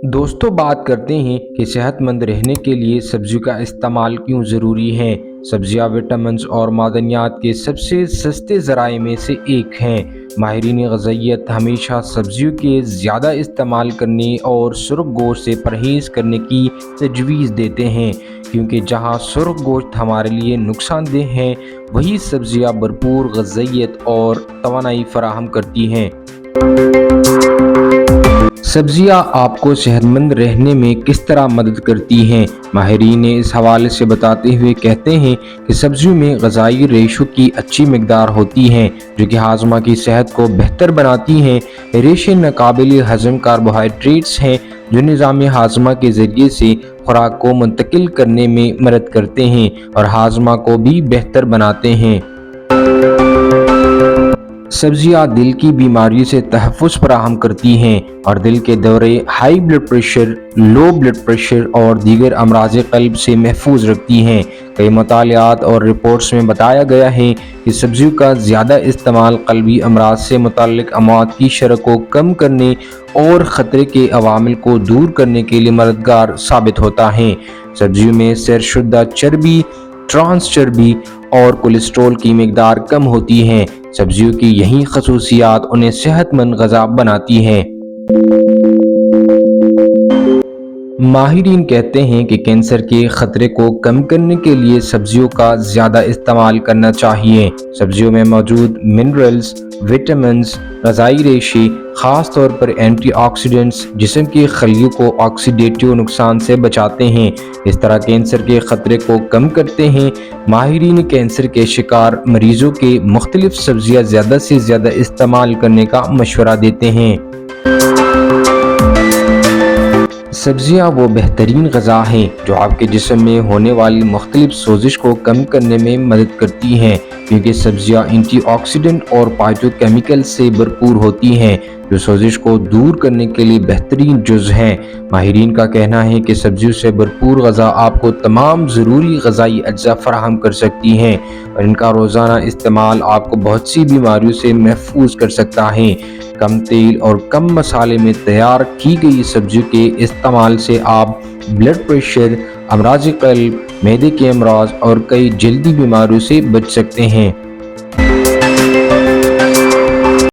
दोस्तों, बात करते हैं कि सेहतमंद रहने के लिए सब्जियों का इस्तेमाल क्यों ज़रूरी है। सब्जियां विटामिन्स और मादनियात के सबसे सस्ते ज़राए में से एक हैं। माहिरीन ग़िज़ाइयत हमेशा सब्जियों के ज़्यादा इस्तेमाल करने और सुर्ख गोश्त से परहेज़ करने की तजवीज़ देते हैं, क्योंकि जहां सुर्ख गोश्त हमारे लिए नुकसानदेह है, वही सब्जियां भरपूर ग़िज़ाइयत और तवानाई फराहम करती हैं। सब्जियां आपको सेहतमंद रहने में किस तरह मदद करती हैं। माहिरीन इस हवाले से बताते हुए कहते हैं कि सब्जियों में ग़िज़ाई रेशों की अच्छी मिकदार होती हैं, जो कि हाजमा की सेहत को बेहतर बनाती हैं। रेशे नाकाबिल हज़म कार्बोहाइड्रेट्स हैं, जो निज़ाम हाजमा के ज़रिए से खुराक को मुंतकिल करने में मदद करते हैं और हाजमा को भी बेहतर बनाते हैं। सब्जियां दिल की बीमारियों से तहफ़्फ़ुज़ फराहम करती हैं और दिल के दौरे, high blood pressure, low blood pressure और दीगर अमराज़ क़ल्ब से महफूज रखती हैं। कई मुतालियात और रिपोर्ट्स में बताया गया है कि सब्जियों का ज़्यादा इस्तेमाल क़ल्बी अमराज से मुताल्लिक़ अमवात की शरह को कम करने और ख़तरे के अवामिल को दूर करने के लिए मददगार साबित होता है। सब्जियों में सैरशुदा चर्बी, ट्रांस चर्बी और कोलेस्ट्रॉल की मिकदार कम होती है। सब्जियों की यही खसूसियात उन्हें सेहतमंद ग़िज़ा बनाती है। माहिरीन कहते हैं कि कैंसर के ख़तरे को कम करने के लिए सब्जियों का ज़्यादा इस्तेमाल करना चाहिए। सब्जियों में मौजूद मिनरल्स, विटामिन्स, ग़िज़ाई रेशे, ख़ास तौर पर एंटीऑक्सीडेंट्स जिस्म की खलियों को ऑक्सीडेटिव नुकसान से बचाते हैं। इस तरह कैंसर के ख़तरे को कम करते हैं। माहिरीन कैंसर के शिकार मरीज़ों के मुख्तलिफ सब्जियाँ ज़्यादा से ज़्यादा इस्तेमाल करने का मशवरा देते हैं। सब्जियां वो बेहतरीन ग़िज़ा हैं जो आपके जिस्म में होने वाली मुख्तलिफ सोजिश को कम करने में मदद करती हैं, क्योंकि सब्जियां एंटीऑक्सीडेंट और फाइटोकेमिकल से भरपूर होती हैं, जो सोजिश को दूर करने के लिए बेहतरीन जुज़ हैं। माहिरीन का कहना है कि सब्जियों से भरपूर ग़िज़ा आपको तमाम ज़रूरी ग़िज़ाई अज्जा फराहम कर सकती हैं और इनका रोज़ाना इस्तेमाल आपको बहुत सी बीमारियों से महफूज कर सकता है। कम तेल और कम मसाले में तैयार की गई सब्जियों के इस्तेमाल से आप ब्लड प्रेशर, अमराज़ क़ल्ब, मैदे के अमराज और कई जल्दी बीमारियों से बच सकते हैं।